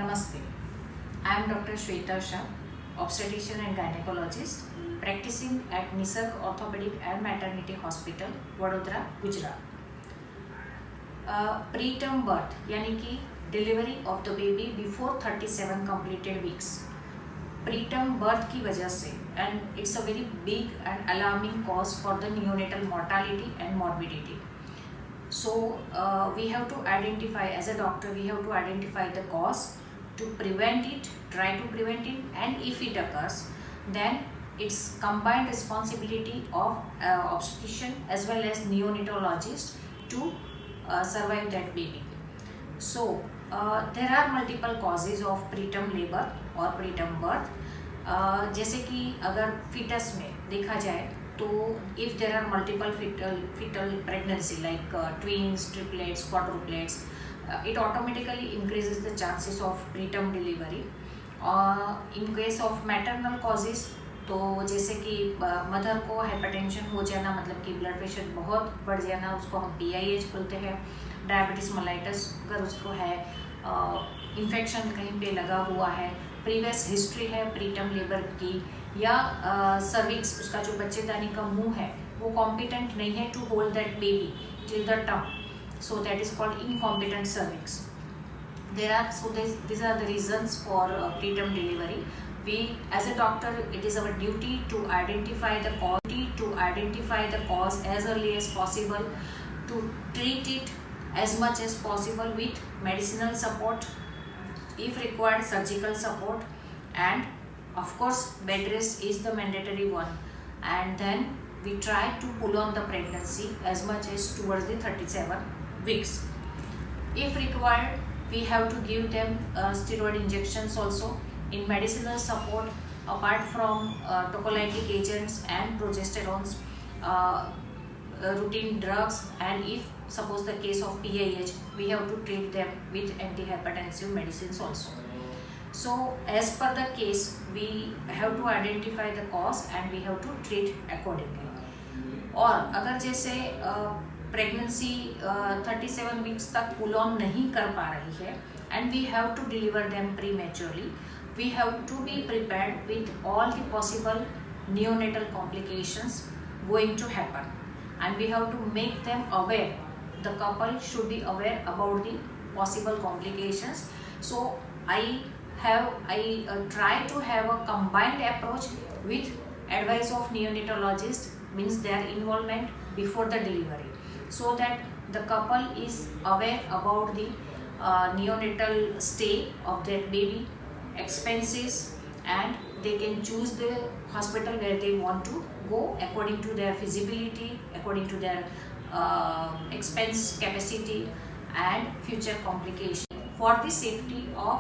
Namaste. I am Dr. Shweta Shah, obstetrician and gynecologist, practicing at Nisarg Orthopedic and Maternity Hospital, Vadodara, Gujarat. Preterm birth यानी कि delivery of the baby before 37 completed weeks. Preterm birth की वजह से and it's a very big and alarming cause for the neonatal mortality and morbidity. So we have to identify, as a doctor, we have to identify the cause to prevent it, try to prevent it, and if it occurs, then it's combined responsibility of obstetrician as well as neonatologist to survive that baby. So there are multiple causes of preterm labor or preterm birth. जैसे कि अगर fetus में देखा जाए तो if there are multiple fetal pregnancy like twins, triplets, quadruplets, it automatically increases the chances of preterm delivery. In case of maternal causes, तो जैसे कि मदर को हाइपरटेंशन हो जाना, मतलब कि ब्लड प्रेशर बहुत बढ़ जाना, उसको हम PIH बोलते हैं. डायबिटीज मेलाइटस अगर उसको है, इन्फेक्शन कहीं पे लगा हुआ है, प्रीवियस हिस्ट्री है प्रीटर्म लेबर की, या सर्विक्स, उसका जो बच्चेदानी का मुंह है वो कॉम्पिटेंट नहीं है to hold that baby till the term, so that is called incompetent cervix. These are the reasons for preterm delivery. We, as a doctor, it is our duty to identify the cause as early as possible, to treat it as much as possible with medicinal support, if required surgical support, and of course bed rest is the mandatory one, and then we try to pull on the pregnancy as much as towards the 37 weeks. If required, we have to give them steroid injections also. In medicinal support, apart from tocolytic agents and progesterones, routine drugs, and if suppose the case of PIH, we have to treat them with antihypertensive medicines also. So as per the case, we have to identify the cause and we have to treat accordingly. और अगर जैसे pregnancy 37 weeks तक pull on नहीं कर पा रही है and we have to deliver them prematurely, we have to be prepared with all the possible neonatal complications going to happen, and we have to make them aware. The couple should be aware about the possible complications. So I try to have a combined approach with advice of neonatologist, means their involvement before the delivery, so that the couple is aware about the neonatal stay of their baby, expenses, and they can choose the hospital where they want to go according to their feasibility, according to their expense capacity and future complication, for the safety of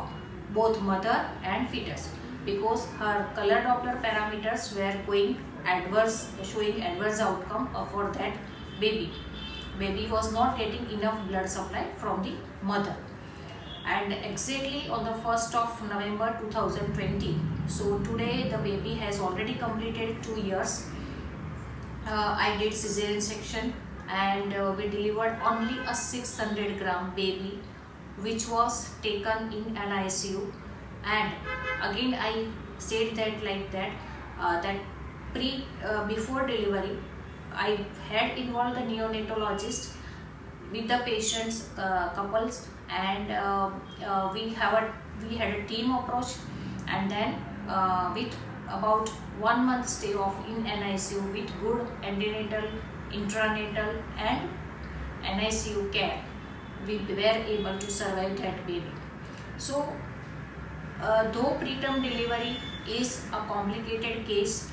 both mother and fetus, because her color Doppler parameters were showing adverse outcome for that baby. Baby was not getting enough blood supply from the mother. And exactly on the 1st of November 2020, so today the baby has already completed 2 years. I did cesarean section and we delivered only a 600 gram baby, which was taken in an ICU. And again I said that like that before delivery I had involved the neonatologist with the patients couples, and we had a team approach, and then with about 1 month stay of in NICU with good antenatal, intranatal and NICU care, we were able to survive that baby. So though preterm delivery is a complicated case,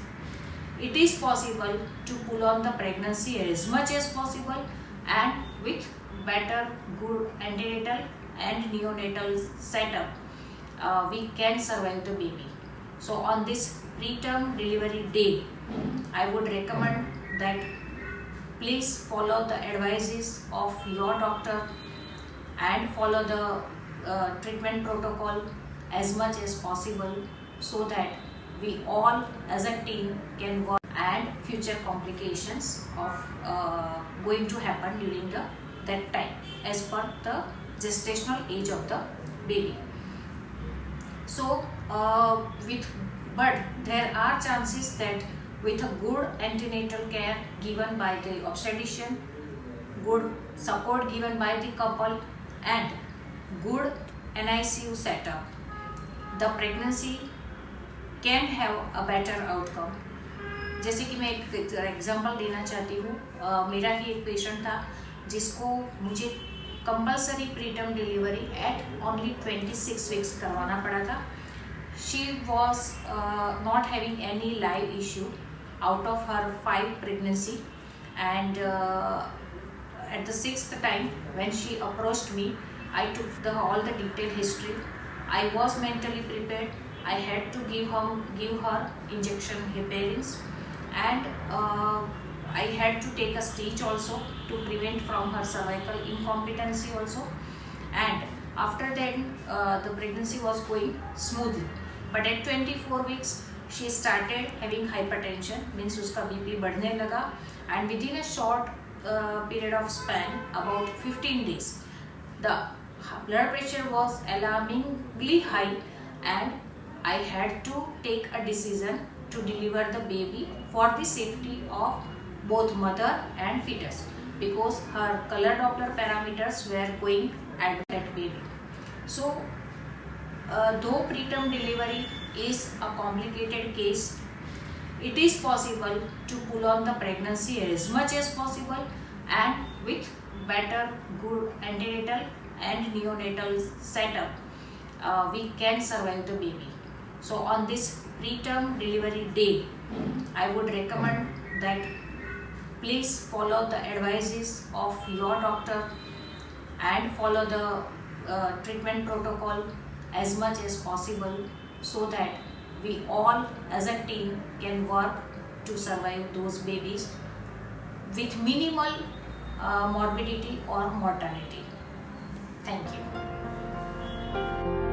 it is possible to pull on the pregnancy as much as possible, and with better good antenatal and neonatal setup we can survive the baby. So on this preterm delivery day, I would recommend that please follow the advices of your doctor and follow the treatment protocol as much as possible, so that we all as a team can work, and future complications of going to happen during that time as per the gestational age of the baby. So but there are chances that with a good antenatal care given by the obstetrician, good support given by the couple, and good NICU setup, the pregnancy can have a better outcome. जैसे कि मैं एक example देना चाहती हूँ, मेरा ही एक patient था जिसको मुझे compulsory preterm delivery at only 26 weeks करवाना पड़ा था. She was not having any live issue out of her 5 pregnancy, and at the 6th time when she approached me, I took all the detailed history. I was mentally prepared. I had to give her injection heparins, and I had to take a stitch also to prevent from her cervical incompetency also. And after that the pregnancy was going smoothly, but at 24 weeks she started having hypertension, means उसका BP बढ़ने लगा, and within a short period of span, about 15 days, the blood pressure was alarmingly high, and I had to take a decision to deliver the baby for the safety of both mother and fetus, because her color Doppler parameters were going at that baby. So though preterm delivery is a complicated case, it is possible to pull on the pregnancy as much as possible, and with better good antenatal and neonatal setup we can survive the baby. So on this preterm delivery day, I would recommend that please follow the advices of your doctor and follow the treatment protocol as much as possible, so that we all as a team can work to survive those babies with minimal morbidity or mortality. Thank you.